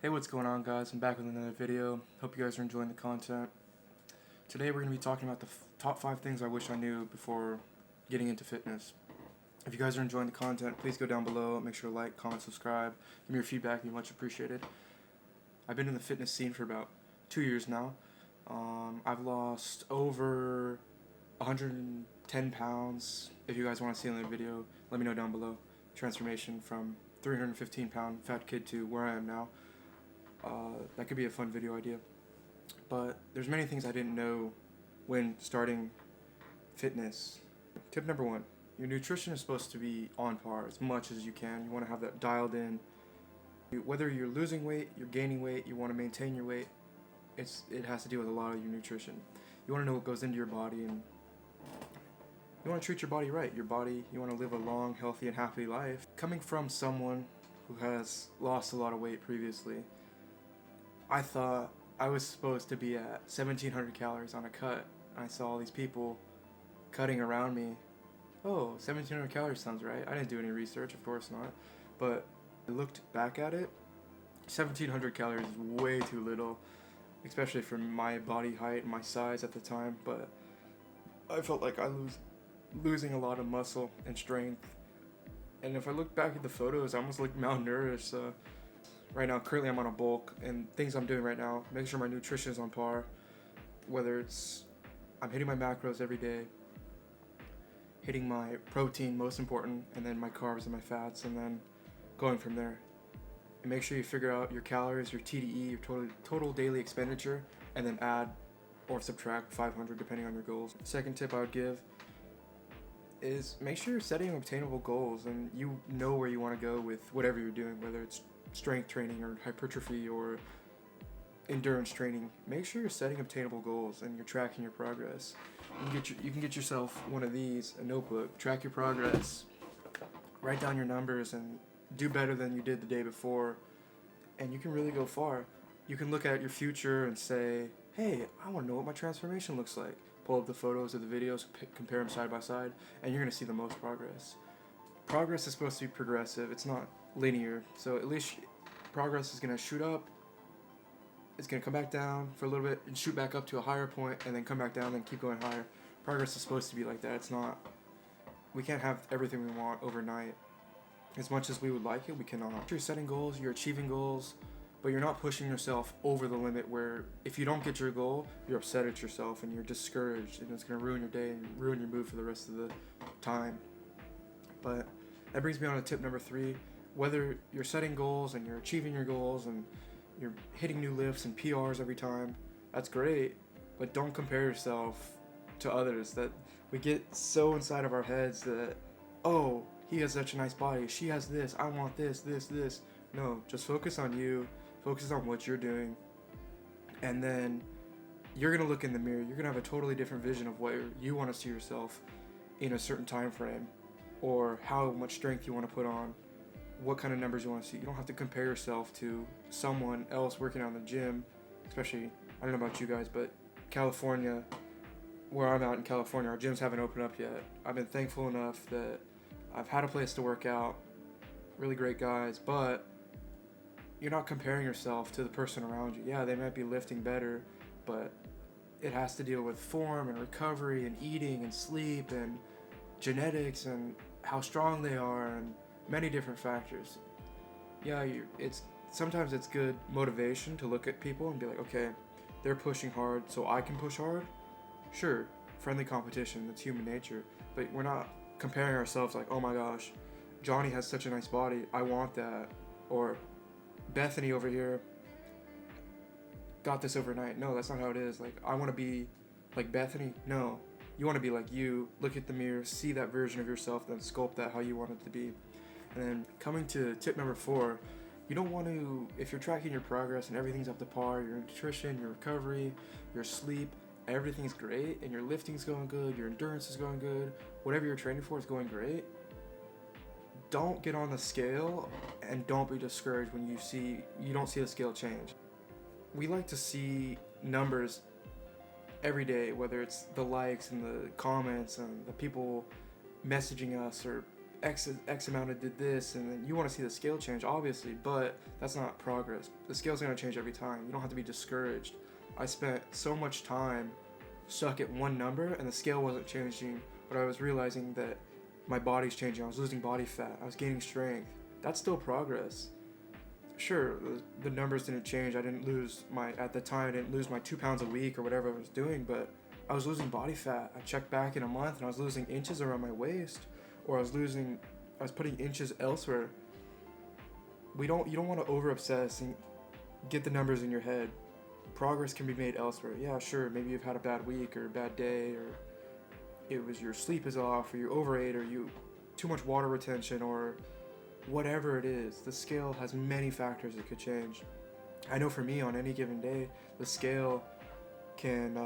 Hey, what's going on, guys? I'm back with another video. Hope you guys are enjoying the content. Today we're going to be talking about the top 5 things I wish I knew before getting into fitness. If you guys are enjoying the content, please go down below, make sure to like, comment, subscribe. Give me your feedback, it'd be much appreciated. I've been in the fitness scene for about 2 years now. I've lost over 110 pounds. If you guys want to see another video, let me know down below. Transformation from 315-pound fat kid to where I am now. That could be a fun video idea. But there's many things I didn't know when starting fitness. Tip number 1, your nutrition is supposed to be on par as much as you can. You want to have that dialed in. Whether you're losing weight, you're gaining weight, you want to maintain your weight, it has to do with a lot of your nutrition. You want to know what goes into your body, and you want to treat your body right. You want to live a long, healthy, and happy life. Coming from someone who has lost a lot of weight previously, I thought I was supposed to be at 1,700 calories on a cut. I saw all these people cutting around me. Oh, 1,700 calories sounds right. I didn't do any research, of course not. But I looked back at it. 1,700 calories is way too little, especially for my body height and my size at the time. But I felt like I was losing a lot of muscle and strength. And if I look back at the photos, I almost look malnourished. Right now, currently I'm on a bulk, and things I'm doing right now, make sure my nutrition is on par, whether it's I'm hitting my macros every day, hitting my protein, most important, and then my carbs and my fats, and then going from there. And make sure you figure out your calories, your TDE, your total daily expenditure, and then add or subtract 500 depending on your goals. Second tip I would give is make sure you're setting obtainable goals and you know where you want to go with whatever you're doing, whether it's strength training or hypertrophy or endurance training. Make sure you're setting obtainable goals and you're tracking your progress. You can get yourself one of these, a notebook, track your progress, write down your numbers, and do better than you did the day before, and you can really go far. You can look at your future and say, hey, I want to know what my transformation looks like. Pull up the photos of the videos, compare them side by side, and you're going to see the most progress. Progress is supposed to be progressive. It's not linear. So at least progress is going to shoot up, it's going to come back down for a little bit and shoot back up to a higher point and then come back down and keep going higher. Progress is supposed to be like that. It's not, we can't have everything we want overnight. As much as we would like it, we cannot. You're setting goals, you're achieving goals, but you're not pushing yourself over the limit where if you don't get your goal, you're upset at yourself and you're discouraged, and it's going to ruin your day and ruin your mood for the rest of the time. But that brings me on to tip number 3. Whether you're setting goals and you're achieving your goals and you're hitting new lifts and PRs every time, that's great, but don't compare yourself to others. That we get so inside of our heads that, oh, he has such a nice body, she has this, I want this. No, just focus on you, focus on what you're doing, and then you're going to look in the mirror, you're going to have a totally different vision of what you want to see yourself in a certain time frame, or how much strength you want to put on, what kind of numbers you want to see. You don't have to compare yourself to someone else working out in the gym, especially, I don't know about you guys, but California, where I'm out in California, our gyms haven't opened up yet. I've been thankful enough that I've had a place to work out, really great guys, but you're not comparing yourself to the person around you. Yeah, they might be lifting better, but it has to deal with form and recovery and eating and sleep and genetics and how strong they are and many different factors. Yeah, sometimes it's good motivation to look at people and be like, okay, they're pushing hard, so I can push hard. Sure, friendly competition, that's human nature, but we're not comparing ourselves like, oh my gosh, Johnny has such a nice body, I want that, or Bethany over here got this overnight. No, that's not how it is. Like, I want to be like Bethany. No, you want to be like you. Look at the mirror, see that version of yourself, then sculpt that how you want it to be. And then coming to tip number 4, you don't want to, if you're tracking your progress and everything's up to par, your nutrition, your recovery, your sleep, everything's great, and your lifting's going good, your endurance is going good, whatever you're training for is going great, don't get on the scale and don't be discouraged when you don't see the scale change. We like to see numbers every day, whether it's the likes and the comments and the people messaging us or X amount of did this, and then you want to see the scale change, obviously, but that's not progress. The scale's going to change every time. You don't have to be discouraged. I spent so much time stuck at one number, and the scale wasn't changing, but I was realizing that my body's changing. I was losing body fat. I was gaining strength. That's still progress. Sure, the numbers didn't change. At the time, I didn't lose my 2 pounds a week or whatever I was doing, but I was losing body fat. I checked back in a month and I was losing inches around my waist, or I was putting inches elsewhere. You don't want to over obsess and get the numbers in your head. Progress can be made elsewhere. Yeah, sure, maybe you've had a bad week or a bad day, or it was your sleep is off, or you overate, or you too much water retention, or whatever it is. The scale has many factors it could change. I know for me, on any given day, the scale can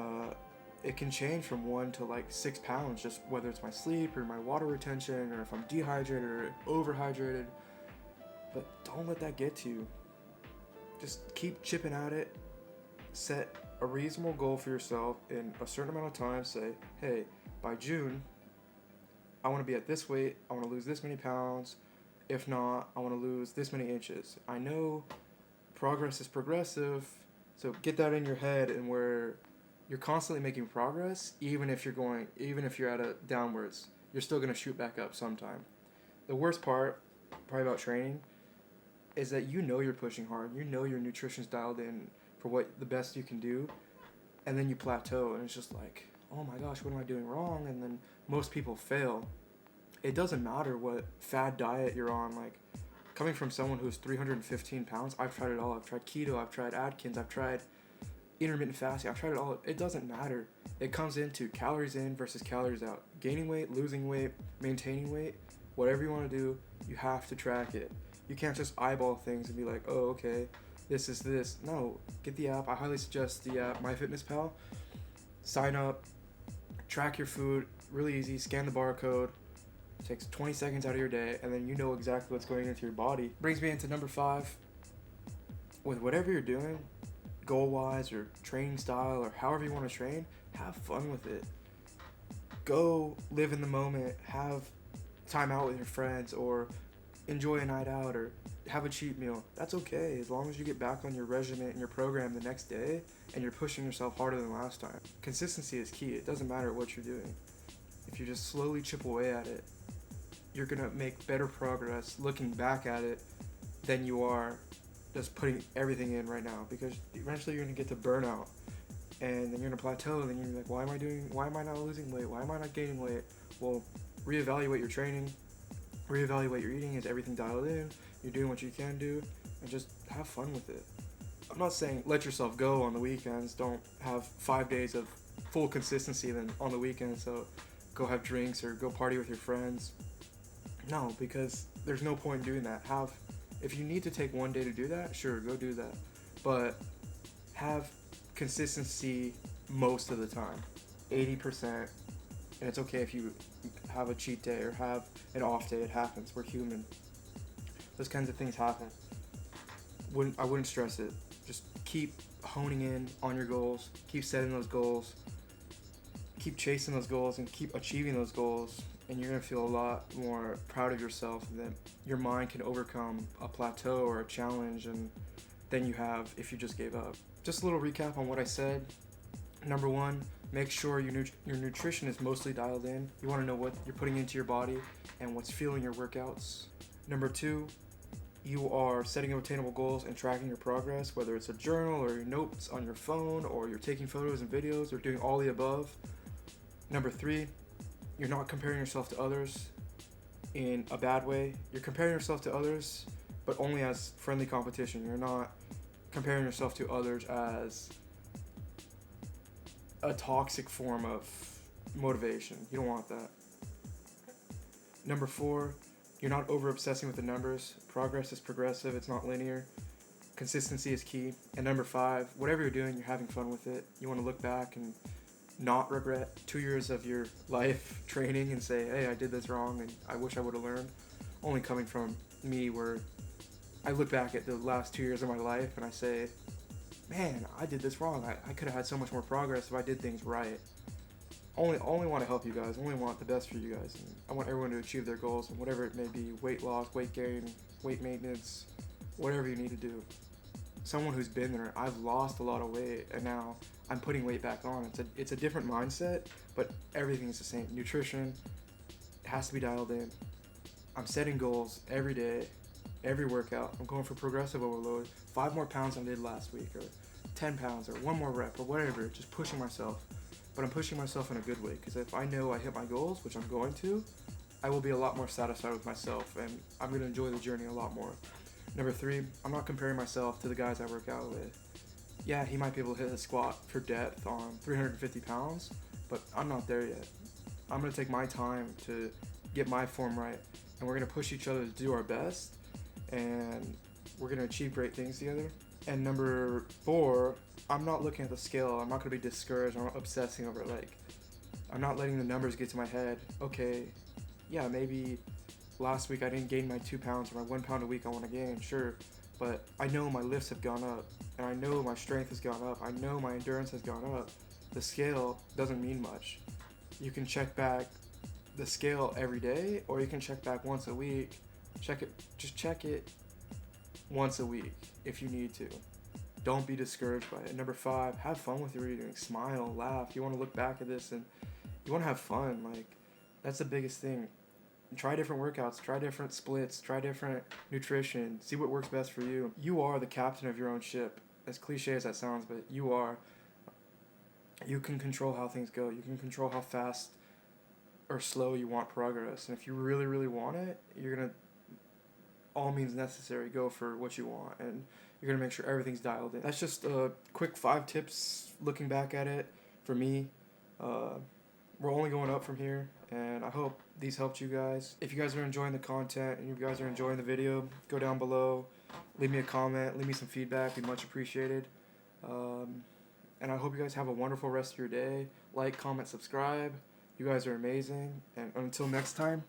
change from 1 to like 6 pounds, just whether it's my sleep or my water retention, or if I'm dehydrated or overhydrated. But don't let that get to you. Just keep chipping at it. Set a reasonable goal for yourself in a certain amount of time. Say, hey, by June, I want to be at this weight. I want to lose this many pounds. If not, I want to lose this many inches. I know progress is progressive, so get that in your head, and where you're constantly making progress, even if you're at a downwards, you're still going to shoot back up sometime. The worst part, probably about training, is that you're pushing hard. Your nutrition's dialed in for what the best you can do, and then you plateau, and it's just like, oh my gosh, what am I doing wrong? And then most people fail. It doesn't matter what fad diet you're on. Like, coming from someone who's 315 pounds, I've tried it all. I've tried keto, I've tried Atkins, I've tried intermittent fasting, I've tried it all. It doesn't matter. It comes into calories in versus calories out. Gaining weight, losing weight, maintaining weight, whatever you want to do, you have to track it. You can't just eyeball things and be like, oh, okay, this is this. No, get the app. I highly suggest the app, MyFitnessPal. Sign up, track your food, really easy, scan the barcode. It takes 20 seconds out of your day, and then you know exactly what's going into your body. Brings me into number 5. With whatever you're doing, goal-wise or training style or however you want to train, have fun with it. Go live in the moment, have time out with your friends, or enjoy a night out, or have a cheat meal. That's okay, as long as you get back on your regimen and your program the next day and you're pushing yourself harder than last time. Consistency is key. It doesn't matter what you're doing. If you just slowly chip away at it, you're going to make better progress looking back at it than you are just putting everything in right now, because eventually you're going to get to burnout, and then you're going to plateau, and then you're going to be like, why am I not losing weight? Why am I not gaining weight? Well, reevaluate your training, reevaluate your eating. Is everything dialed in? You're doing what you can do, and just have fun with it. I'm not saying let yourself go on the weekends. Don't have 5 days of full consistency then on the weekends, so go have drinks or go party with your friends. No, because there's no point in doing that. If you need to take one day to do that, sure, go do that. But have consistency most of the time, 80%. And it's okay if you have a cheat day or have an off day. It happens. We're human. Those kinds of things happen. I wouldn't stress it. Just keep honing in on your goals. Keep setting those goals. Keep chasing those goals and keep achieving those goals. And you're going to feel a lot more proud of yourself, that your mind can overcome a plateau or a challenge than you have if you just gave up. Just a little recap on what I said. Number 1, make sure your nutrition is mostly dialed in. You want to know what you're putting into your body and what's fueling your workouts. Number 2, you are setting obtainable goals and tracking your progress, whether it's a journal or your notes on your phone, or you're taking photos and videos, or doing all the above. Number 3, you're not comparing yourself to others in a bad way. You're comparing yourself to others, but only as friendly competition. You're not comparing yourself to others as a toxic form of motivation. You don't want that. Number 4, you're not over obsessing with the numbers. Progress is progressive. It's not linear. Consistency is key. And number 5, whatever you're doing, you're having fun with it. You want to look back and not regret 2 years of your life training and say, hey, I did this wrong and I wish I would have learned. Only coming from me, where I look back at the last 2 years of my life and I say, man, I did this wrong. I could have had so much more progress if I did things right. only want to help you guys. Only want the best for you guys. And I want everyone to achieve their goals, and whatever it may be: weight loss, weight gain, weight maintenance, whatever you need to do. Someone who's been there, I've lost a lot of weight, and now I'm putting weight back on. It's a different mindset, but everything's the same. Nutrition has to be dialed in. I'm setting goals every day, every workout. I'm going for progressive overload, 5 more pounds than I did last week, or 10 pounds, or 1 more rep, or whatever. Just pushing myself. But I'm pushing myself in a good way, because if I know I hit my goals, which I'm going to, I will be a lot more satisfied with myself, and I'm going to enjoy the journey a lot more. Number 3, I'm not comparing myself to the guys I work out with. Yeah, he might be able to hit a squat for depth on 350 pounds, but I'm not there yet. I'm going to take my time to get my form right, and we're going to push each other to do our best, and we're going to achieve great things together. And number 4, I'm not looking at the scale. I'm not going to be discouraged. I'm not obsessing over it. Like, I'm not letting the numbers get to my head. Okay, yeah, maybe last week I didn't gain my 2 pounds or my 1 pound a week I want to gain, sure. But I know my lifts have gone up, and I know my strength has gone up. I know my endurance has gone up. The scale doesn't mean much. You can check back the scale every day, or you can check back once a week. Just check it once a week if you need to. Don't be discouraged by it. Number 5, have fun with what you're doing. Smile, laugh. You want to look back at this and you want to have fun. Like, that's the biggest thing. Try different workouts, try different splits, try different nutrition, see what works best for you. You are the captain of your own ship. As cliche as that sounds, but you are. You can control how things go. You can control how fast or slow you want progress. And if you really, really want it, you're going to, all means necessary, go for what you want. And you're going to make sure everything's dialed in. That's just a quick 5 tips looking back at it for me. We're only going up from here, and I hope these helped you guys. If you guys are enjoying the content and you guys are enjoying the video, go down below, leave me a comment, leave me some feedback. It'd be much appreciated. And I hope you guys have a wonderful rest of your day. Like, comment, subscribe. You guys are amazing. And until next time,